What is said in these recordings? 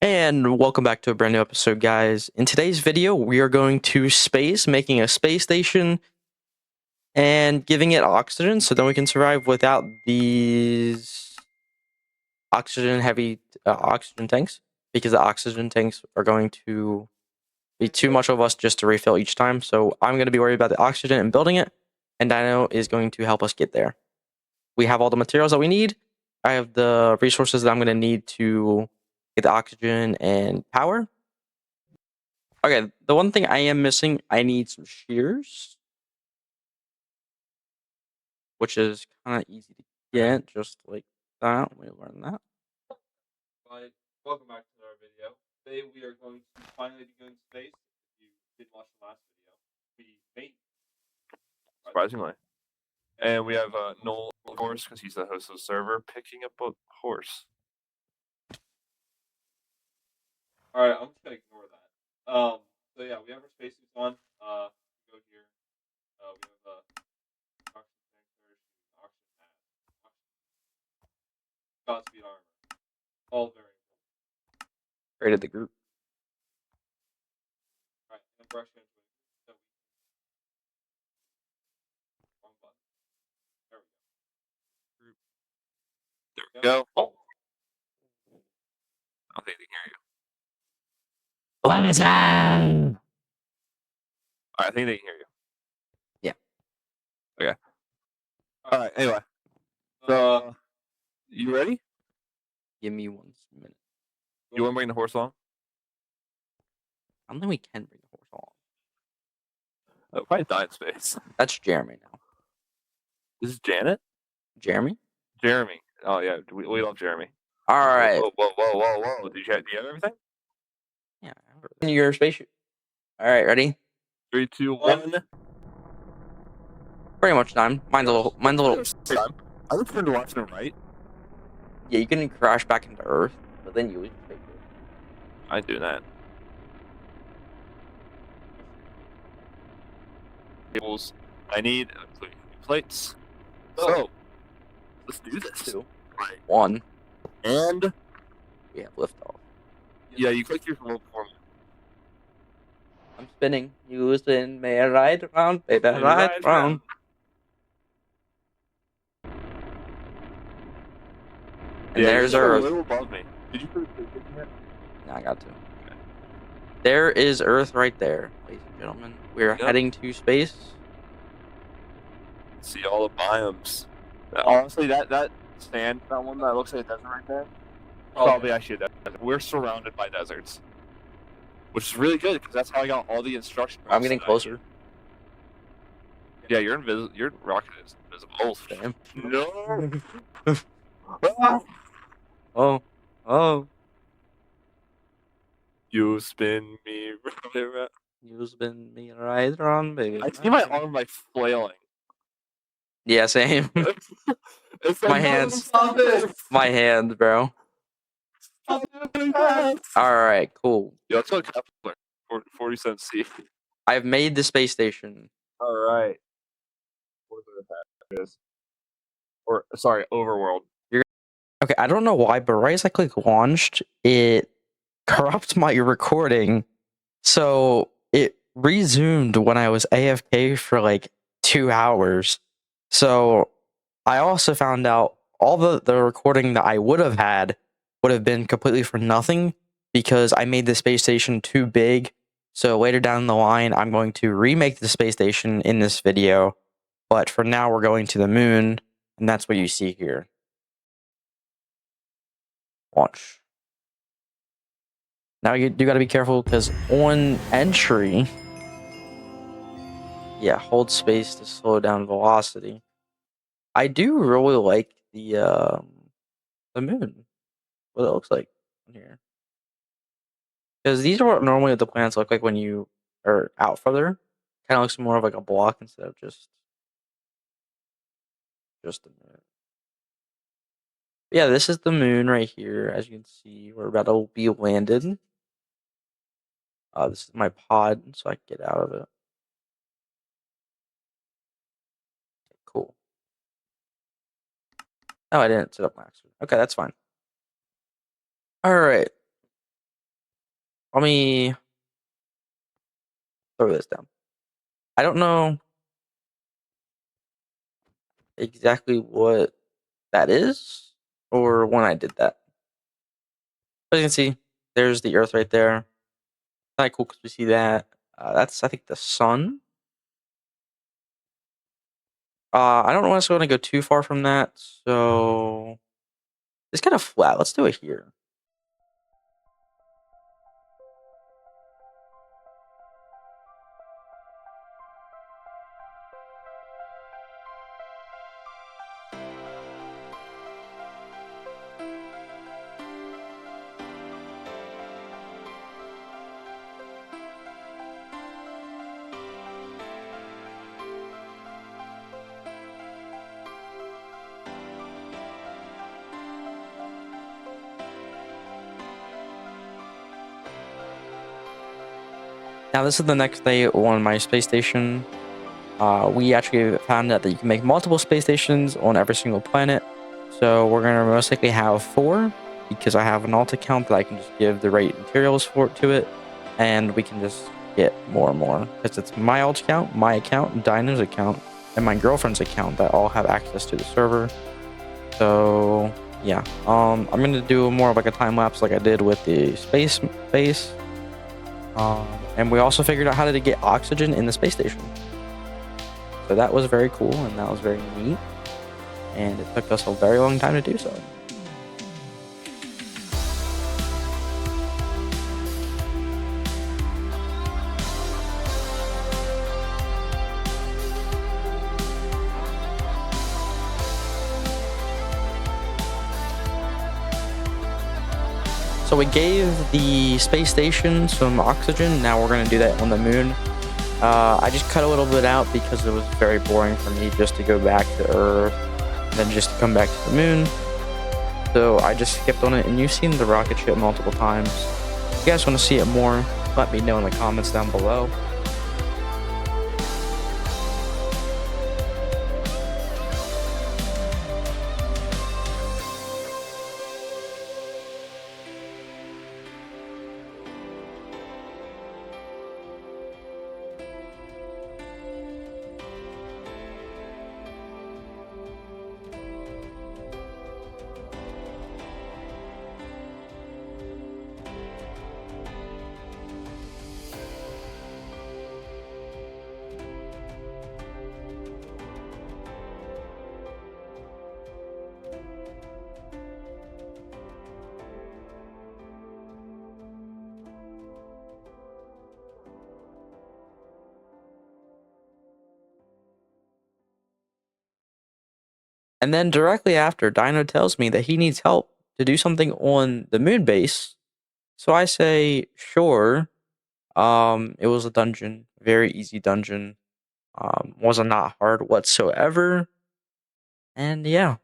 And welcome back to a brand new episode, guys. In today's video, we are going to space, making a space station and giving it oxygen so then we can survive without these oxygen tanks, because the oxygen tanks are going to be too much of us just to refill each time. So I'm going to be worried about the oxygen and building it, and Dino is going to help us get there. We have all the materials that we need. I have the resources that I'm going to need to get the oxygen and power. Okay, the one thing I am missing, I need some shears, which is kind of easy to get, just like that. We learn that. Hi, welcome back to our video. Today we are going to finally be going to space. If you did watch the last video, we made surprisingly. And we have Noel, of course, because he's the host of the server, picking up a horse. All right, I'm just gonna ignore that. So yeah, we have our spacesuits on. Go here. We have oxygen tank, oxygen mask, Godspeed armor. All very important. Created the group. All right, and we're actually going to so wrong button. There we go. There we go. Oh. I don't think they can hear you. Listen! All right, I think they can hear you. Yeah. Okay. All right. Anyway, so you ready? Give me 1 minute. You want to bring the horse along? I don't think we can bring the horse along. Oh, probably die in space. That's Jeremy now. This is Janet? Jeremy? Jeremy. Oh, yeah. We love Jeremy. All right. Whoa. Do you have everything? Yeah. Your spaceship. All right, ready? 3, 2, 1. Pretty much time. Mine's a little. Time. I look turn to left and right. Yeah, you can crash back into Earth, but then you lose your spaceship. I do that. Cables. I need plates. So let's do this. 2, Right. 1, and we have liftoff. Yeah, you click your remote for me. I'm spinning. You spin me right round, baby, right round. And there's Earth. A little above me. Did you put it yet? No, I got to. Okay. There is Earth right there, ladies and gentlemen. We're heading to space. See all the biomes. Honestly, that sand, that one that looks like a desert right there, probably actually a desert. We're surrounded by deserts, which is really good because that's how I got all the instructions. I'm getting closer. Yeah, you're invisible. Your rocket is invisible. Damn. No. Oh. You spin me right. You spin me right round, baby. I see my arm like flailing. Yeah, same. My hands. My hands, bro. Alright, cool. Yo, let's go Kepler. 47 C. I've made the space station. Alright. Or, sorry, Overworld. Okay, I don't know why, but right as I click launched, it corrupts my recording. So it resumed when I was AFK for like 2 hours. So I also found out all the recording that I would have had would have been completely for nothing because I made the space station too big. So later down the line, I'm going to remake the space station in this video. But for now, we're going to the moon, and that's what you see here. Launch. Now you got to be careful because on entry, yeah, hold space to slow down velocity. I do really like the moon, what it looks like on here, because these are what normally the planets look like when you are out further. Kind of looks more of like a block instead of just the moon. Yeah, this is the moon right here. As you can see, we're about to be landed. This is my pod, so I can get out of it. Cool. Oh, I didn't set up my oxygen. Okay, that's fine. All right. Let me throw this down. I don't know exactly what that is or when I did that. But you can see there's the Earth right there. Kind of cool because we see that. That's, I think, the sun. I don't necessarily want to go too far from that, so it's kind of flat. Let's do it here. Now this is the next day on my space station. We actually found out that you can make multiple space stations on every single planet. So we're gonna most likely have 4 because I have an alt account that I can just give the right materials to it, and we can just get more and more because it's my alt account, my account, Dino's account, and my girlfriend's account that all have access to the server. So yeah, I'm gonna do more of like a time lapse like I did with the space base. And we also figured out how to get oxygen in the space station. So that was very cool and that was very neat. And it took us a very long time to do so. So we gave the space station some oxygen. Now we're going to do that on the moon. I just cut a little bit out because it was very boring for me just to go back to Earth and then just to come back to the moon. So I just skipped on it, and you've seen the rocket ship multiple times. If you guys want to see it more, let me know in the comments down below. And then directly after, Dino tells me that he needs help to do something on the moon base. So I say, sure. It was a dungeon, very easy dungeon. Wasn't not hard whatsoever. And yeah.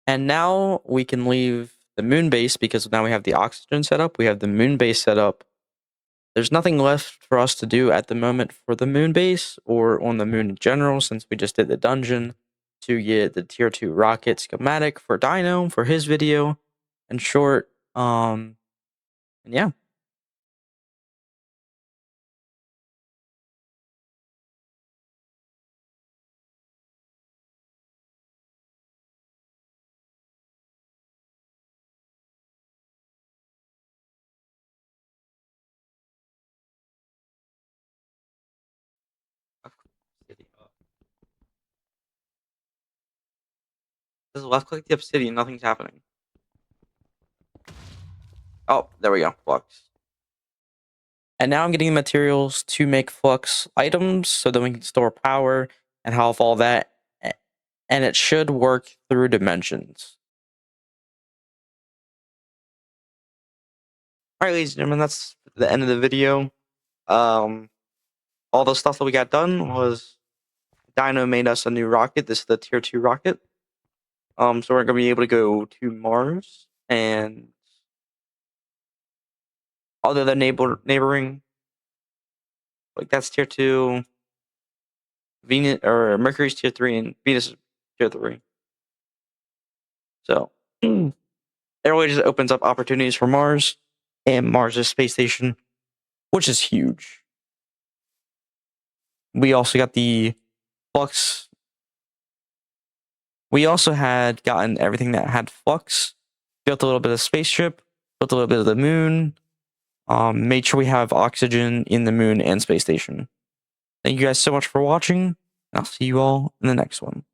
And now we can leave the moon base because now we have the oxygen set up. We have the moon base set up. There's nothing left for us to do at the moment for the moon base or on the moon in general, since we just did the dungeon to get the tier 2 rocket schematic for Dino for his video and short. And yeah. Just left click the obsidian, nothing's happening. Oh, there we go. Flux. And now I'm getting the materials to make flux items so that we can store power and have all that. And it should work through dimensions. Alright, ladies and gentlemen, that's the end of the video. All the stuff that we got done was Dino made us a new rocket. This is the tier 2 rocket. So we're gonna be able to go to Mars and other than neighboring, like that's tier 2. Venus or Mercury's tier 3 and Venus is tier 3. So it really just opens up opportunities for Mars and Mars' space station, which is huge. We also got the flux. We also had gotten everything that had flux, built a little bit of spaceship, built a little bit of the moon, made sure we have oxygen in the moon and space station. Thank you guys so much for watching, and I'll see you all in the next one.